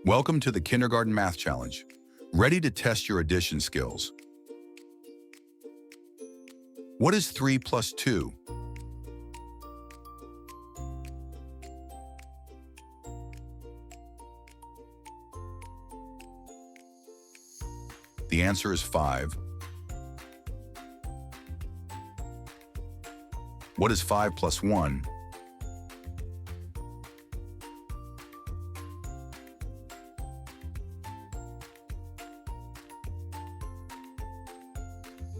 Welcome to the Kindergarten Math Challenge. Ready to test your addition skills. What is 3 plus 2? The answer is 5. What is 5 plus 1?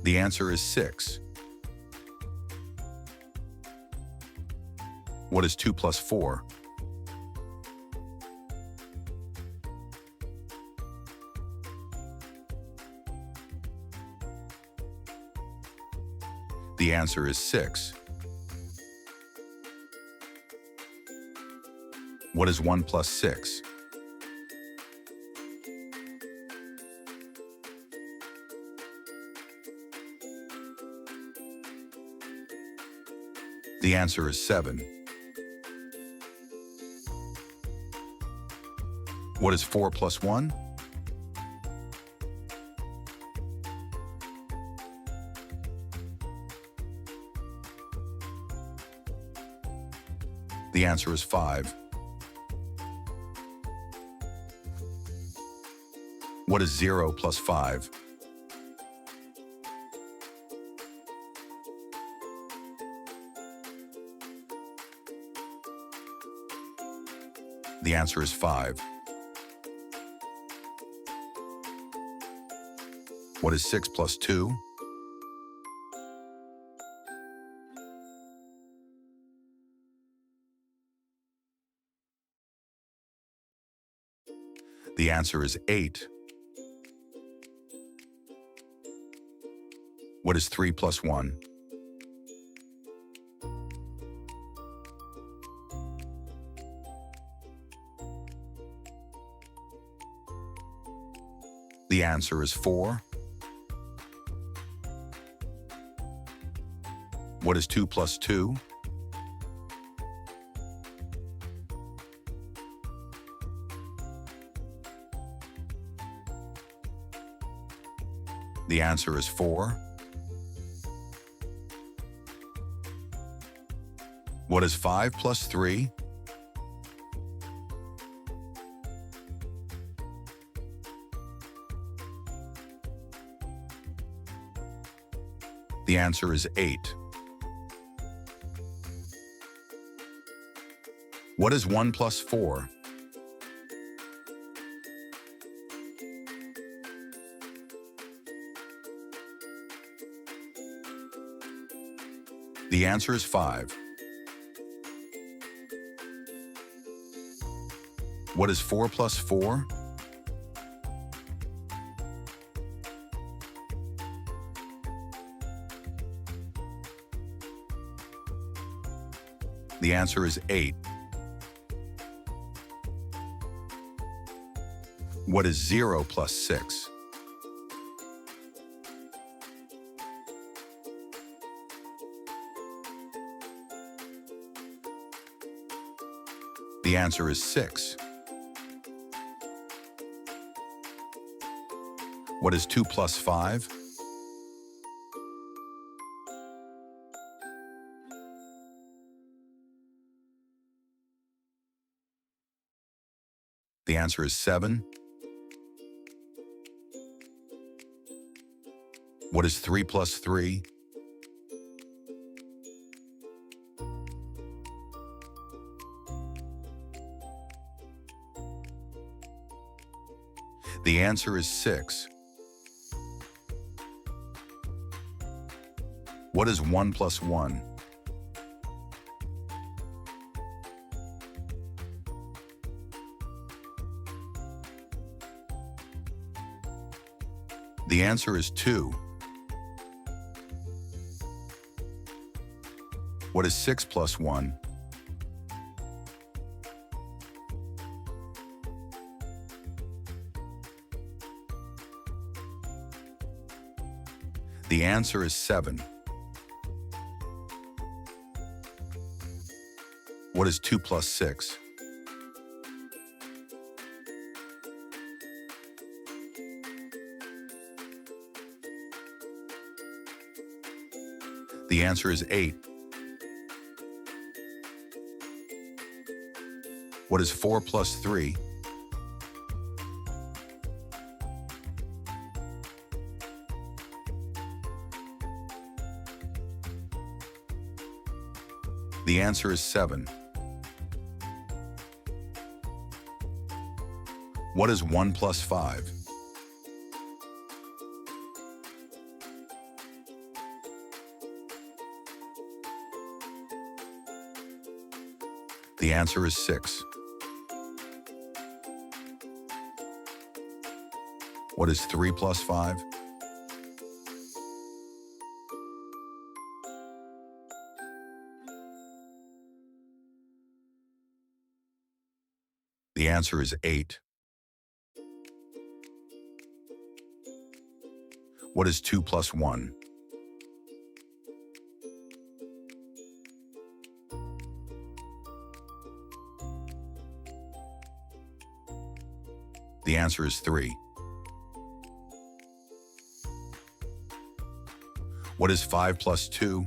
The answer is 6. What is 2 plus 4? The answer is 6. What is 1 plus 6? The answer is 7. What is 4 plus 1? The answer is 5. What is 0 plus 5? The answer is 5. What is 6 plus 2? The answer is 8. What is 3 plus 1? The answer is 4. What is 2 plus 2? The answer is 4. What is 5 plus 3? The answer is 8. What is 1 plus 4? The answer is 5. What is 4 plus 4? The answer is 8. What is 0 plus 6? The answer is 6. What is 2 plus 5? The answer is 7. What is 3 plus 3? The answer is 6. What is 1 plus 1? The answer is 2. What is 6 plus 1? The answer is 7. What is 2 plus 6? The answer is 8. What is 4 plus 3? The answer is 7. What is 1 plus 5? The answer is 6. What is 3 plus 5? The answer is 8. What is 2 plus 1? The answer is 3. What is 5 plus 2?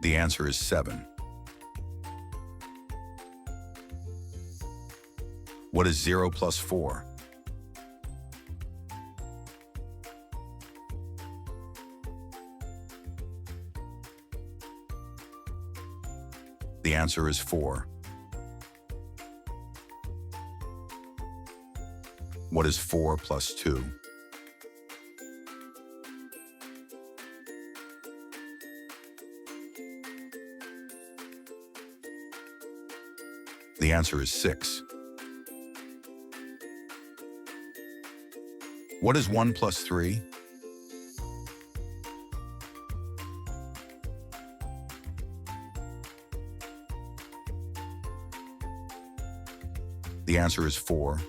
The answer is 7. What is 0 plus 4? The answer is 4. What is 4 plus 2? The answer is 6. What is 1 plus 3? The answer is 4.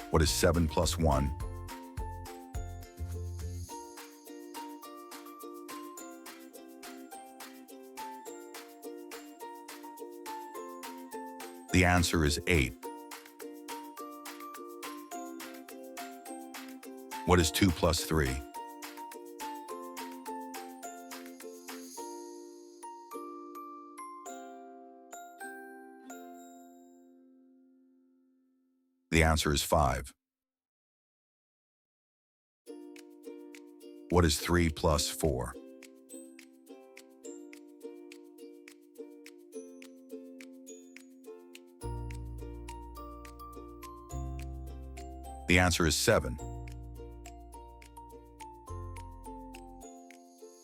What is 7 plus 1? The answer is 8. What is 2 plus 3? The answer is 5. What is 3 plus 4? The answer is 7.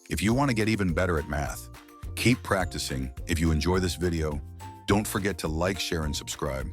If you want to get even better at math, keep practicing. If you enjoy this video, don't forget to like, share, and subscribe.